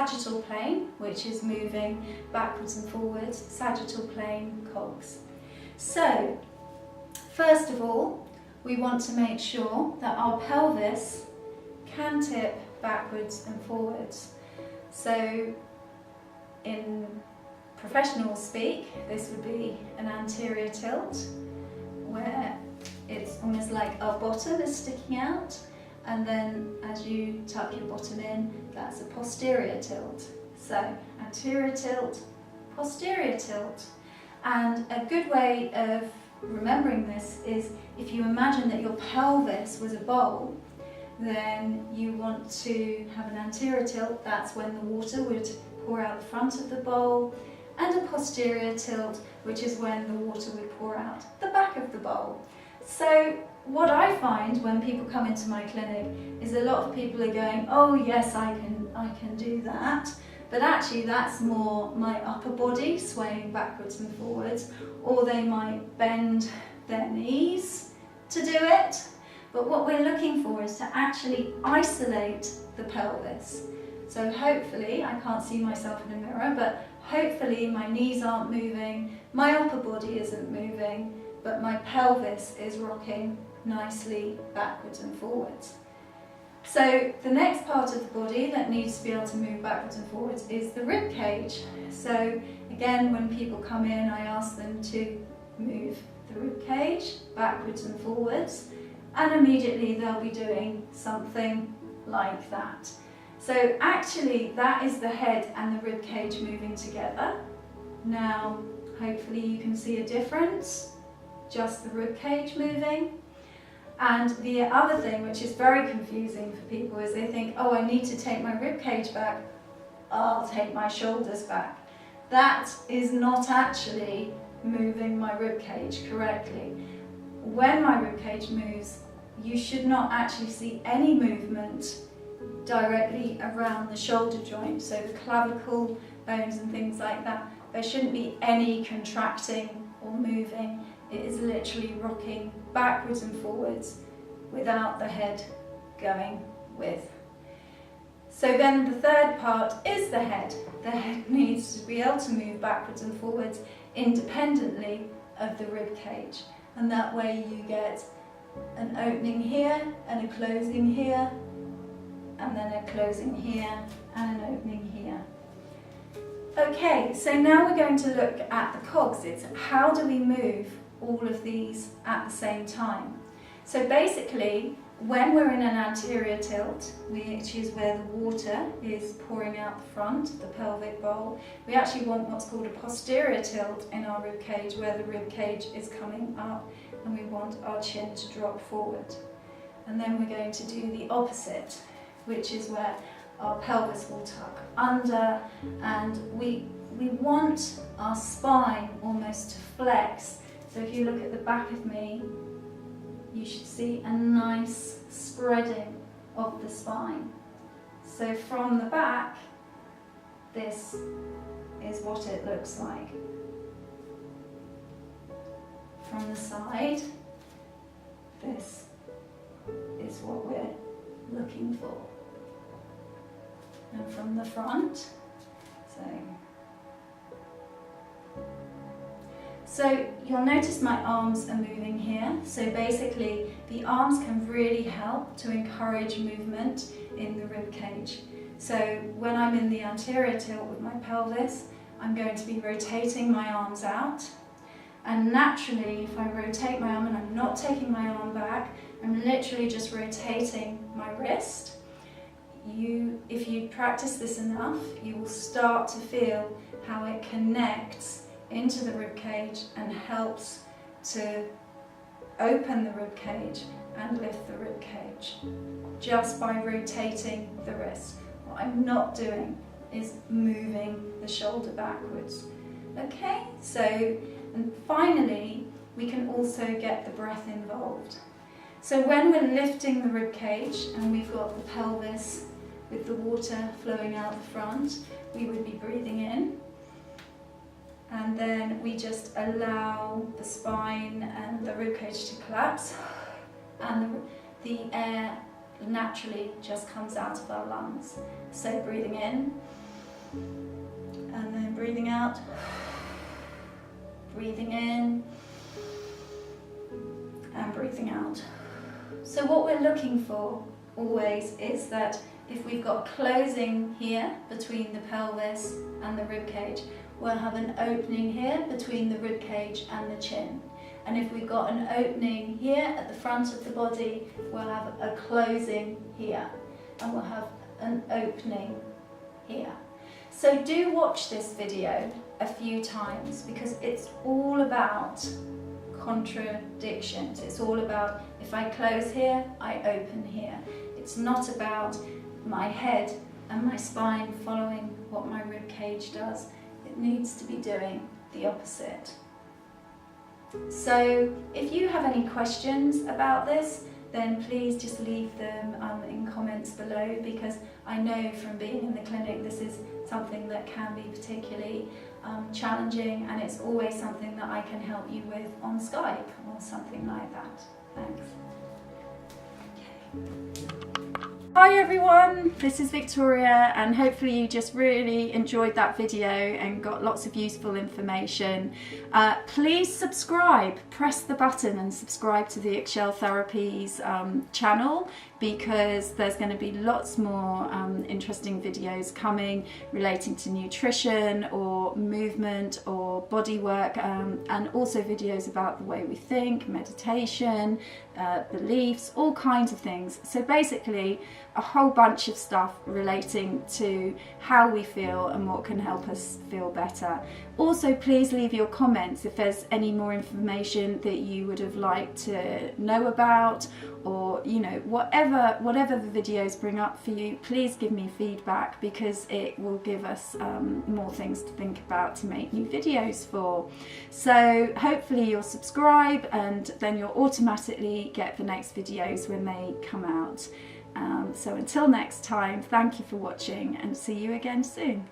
sagittal plane, which is moving backwards and forwards, sagittal plane cogs. So, first of all, we want to make sure that our pelvis can tip backwards and forwards. So, in professional speak, this would be an anterior tilt, where it's almost like our bottom is sticking out, and then as you tuck your bottom in, that's a posterior tilt. So, anterior tilt, posterior tilt. And a good way of remembering this is if you imagine that your pelvis was a bowl, then you want to have an anterior tilt, that's when the water would pour out the front of the bowl, and a posterior tilt, which is when the water would pour out the back of the bowl. So what I find when people come into my clinic is a lot of people are going, oh yes, I can do that, but actually that's more my upper body swaying backwards and forwards, or they might bend their knees to do it. But what we're looking for is to actually isolate the pelvis. So hopefully, I can't see myself in a mirror, but hopefully my knees aren't moving, my upper body isn't moving, but my pelvis is rocking nicely backwards and forwards. So the next part of the body that needs to be able to move backwards and forwards is the rib cage. So again, when people come in, I ask them to move the rib cage backwards and forwards, and immediately they'll be doing something like that. So actually that is the head and the rib cage moving together. Now hopefully you can see a difference, just the rib cage moving. And the other thing, which is very confusing for people, is they think, oh, I need to take my rib cage back, I'll take my shoulders back. That is not actually moving my rib cage correctly. When my rib cage moves, you should not actually see any movement directly around the shoulder joint, so the clavicle bones and things like that. There shouldn't be any contracting or moving. It is literally rocking backwards and forwards without the head going with. So then the third part is the head. The head needs to be able to move backwards and forwards independently of the rib cage, and that way you get an opening here and a closing here, and then a closing here and an opening here. Okay, so now we're going to look at the cogs. It's how do we move all of these at the same time. So basically, when we're in an anterior tilt, which is where the water is pouring out the front, the pelvic bowl, we actually want what's called a posterior tilt in our rib cage, where the rib cage is coming up and we want our chin to drop forward. And then we're going to do the opposite, which is where our pelvis will tuck under, and we want our spine almost to flex. So if you look at the back of me, you should see a nice spreading of the spine. So from the back, this is what it looks like. From the side, this is what we're looking for. And from the front, so you'll notice my arms are moving here. So basically the arms can really help to encourage movement in the rib cage. So when I'm in the anterior tilt with my pelvis, I'm going to be rotating my arms out. And naturally, if I rotate my arm and I'm not taking my arm back, I'm literally just rotating my wrist. If you practice this enough, you will start to feel how it connects into the rib cage and helps to open the rib cage and lift the rib cage just by rotating the wrist. What I'm not doing is moving the shoulder backwards. Okay, so, and finally, we can also get the breath involved. So when we're lifting the rib cage and we've got the pelvis with the water flowing out the front, we would be breathing in. And then we just allow the spine and the ribcage to collapse, and the air naturally just comes out of our lungs. So breathing in And then breathing out, breathing in, and breathing out. So what we're looking for always is that if we've got closing here between the pelvis and the rib cage, we'll have an opening here between the rib cage and the chin. And if we've got an opening here at the front of the body, we'll have a closing here. And we'll have an opening here. So do watch this video a few times because it's all about contradictions. It's all about if I close here, I open here. It's not about my head and my spine following what my rib cage does. It needs to be doing the opposite. So if you have any questions about this, then please just leave them in comments below, because I know from being in the clinic this is something that can be particularly challenging, and it's always something that I can help you with on Skype or something like that. Thanks. Okay. Hi everyone, this is Victoria, and hopefully you just really enjoyed that video and got lots of useful information. Please subscribe, press the button and subscribe to the Eggshell Therapies channel, because there's going to be lots more interesting videos coming relating to nutrition or movement or body work, and also videos about the way we think, meditation, beliefs, all kinds of things. So basically a whole bunch of stuff relating to how we feel and what can help us feel better. Also, please leave your comments if there's any more information that you would have liked to know about, or you know, whatever the videos bring up for you, please give me feedback, because it will give us more things to think about to make new videos for. So hopefully you'll subscribe, and then you'll automatically get the next videos when they come out. So until next time, thank you for watching, and see you again soon.